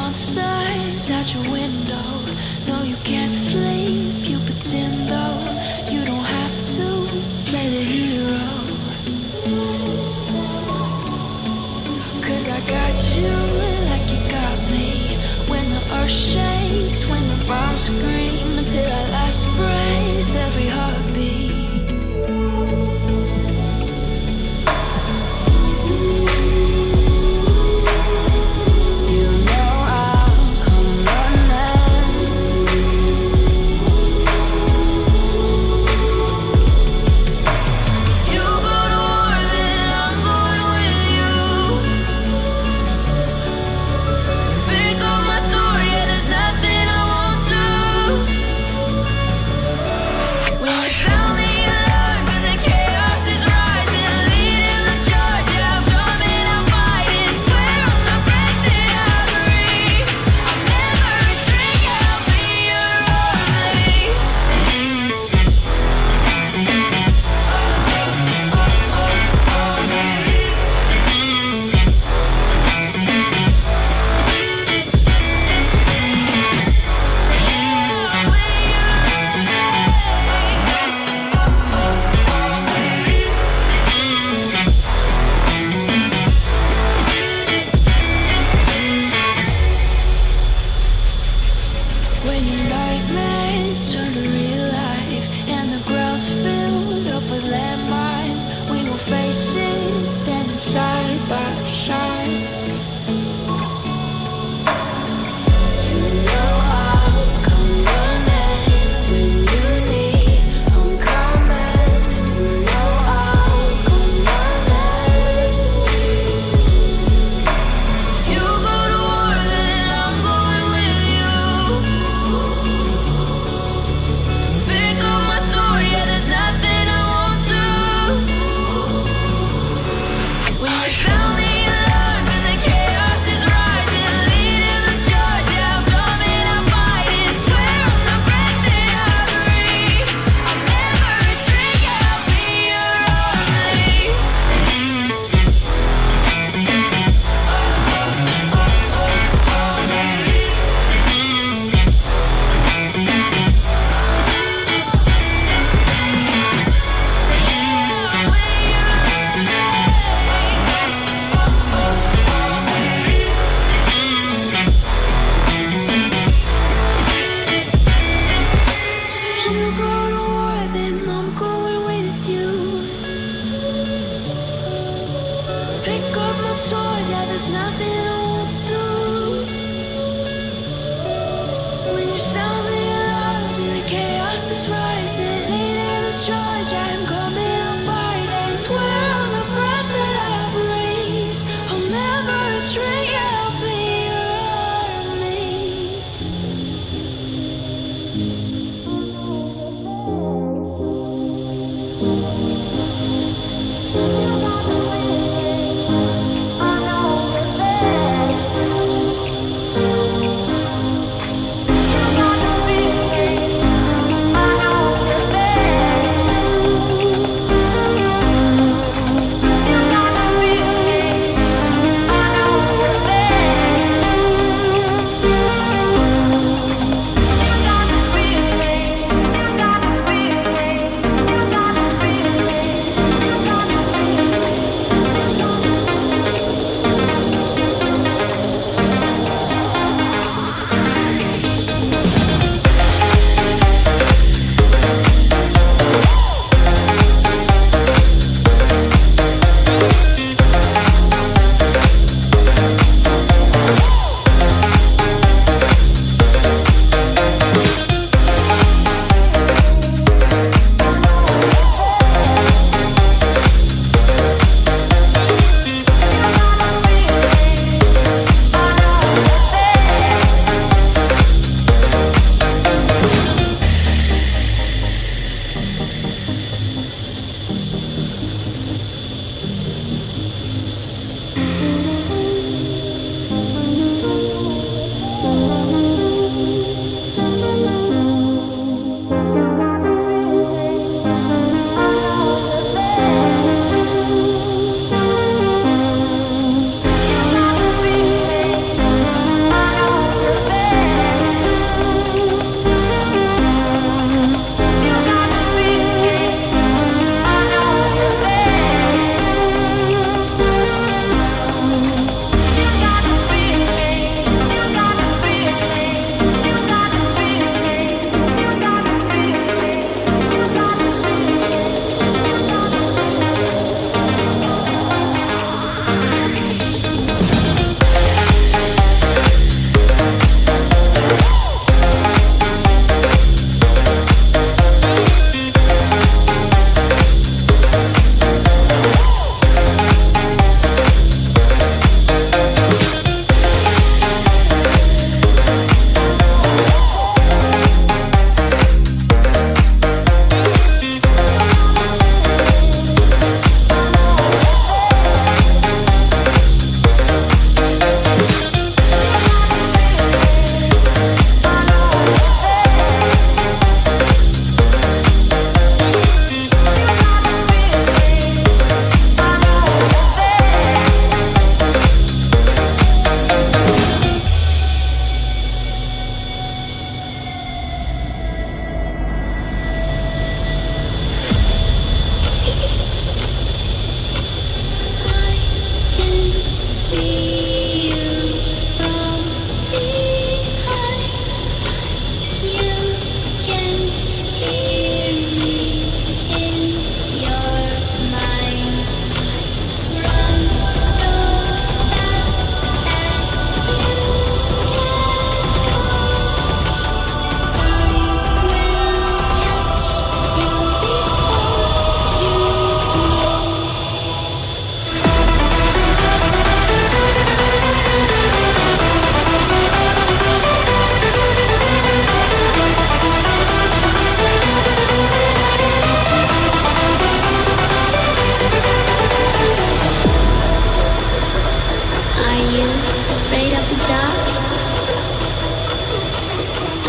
monsters out your window. No, you can't sleep, you pretend though. You don't have to play the hero. Cause I got you like you got me. When the earth shakes, when the bombs scream, until our last breath, every heartbeat.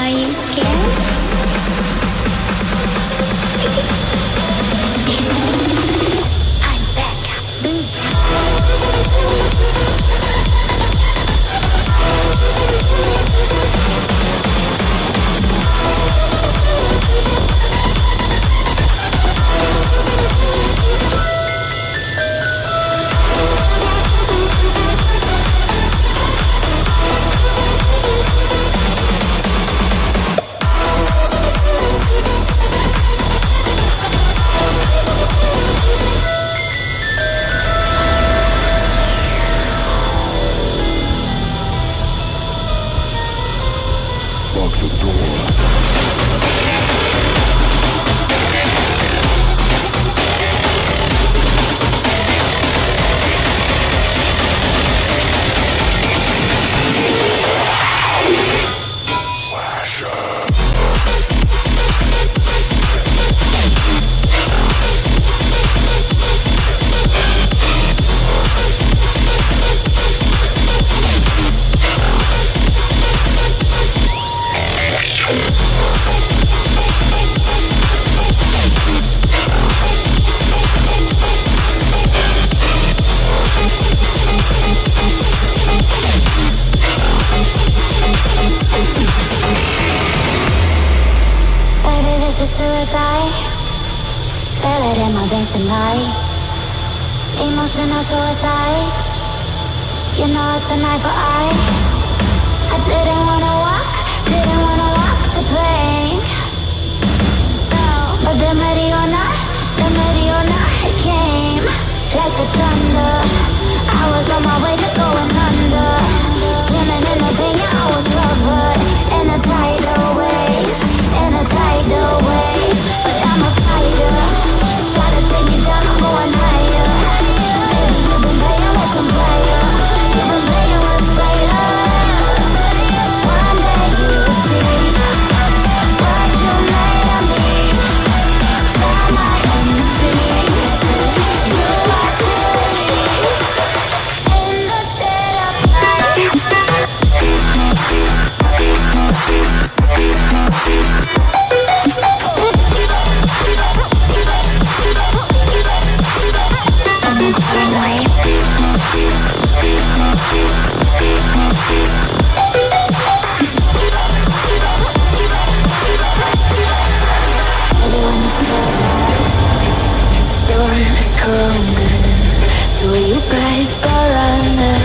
Are you scared? I'm back. Boom. Lock the door. Tonight, emotional suicide. You know it's a knife for eye. I didn't wanna walk the plane. No, but the Mariona, it came like the thunder. I was on my way to going under, swimming in the pain. Yeah, I was covered in a tidal wave, But I'm a fighter. Try to take me down, I'm going higher. Baby, you've been playing with some fire. You've been playing with fire. One day you will see what you made of me. Fly my own peace. You are to release. In the dead of night. Storm is coming, so you guys start running.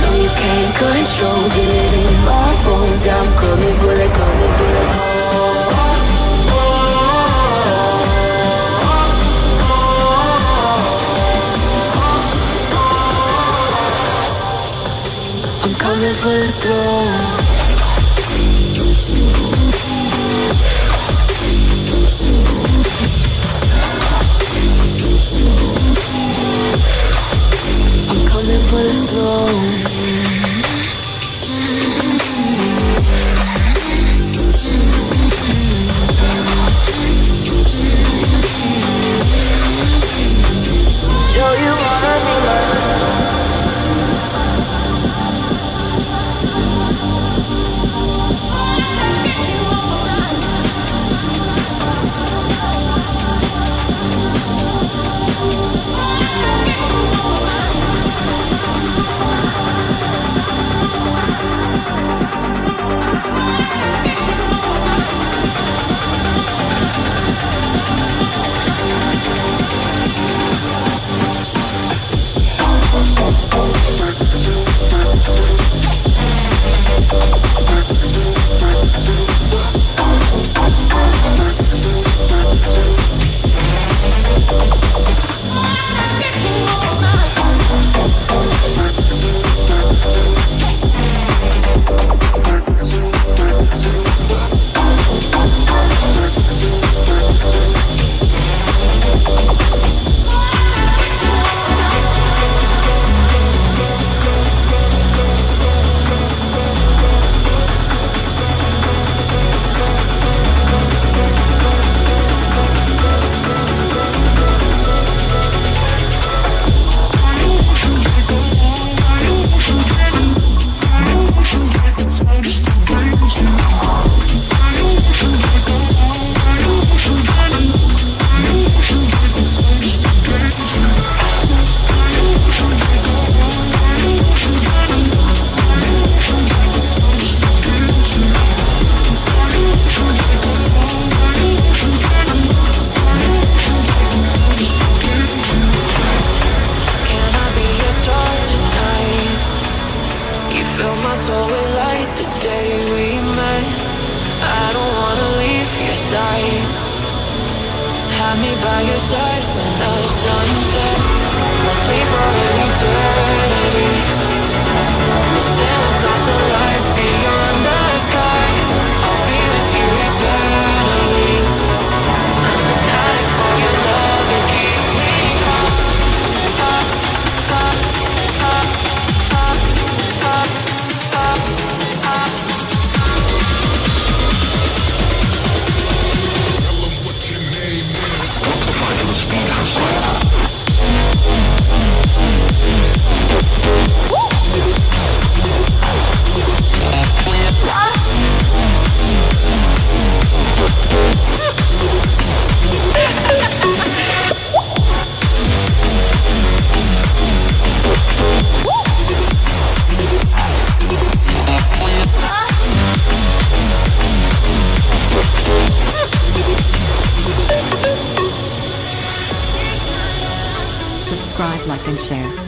No, you can't control it in my bones. I'm coming for the I'm coming for the throne. For the throne. Show you wanna be mine. right. Have me by your side when the sun sets. Let's leave for an eternity. We'll sail across the lights beyond the sky. I'll be with you eternally. I'm an addict for your love, it keeps me hot, hot, hot, hot, hot, hot, hot, hot. Subscribe, like and share.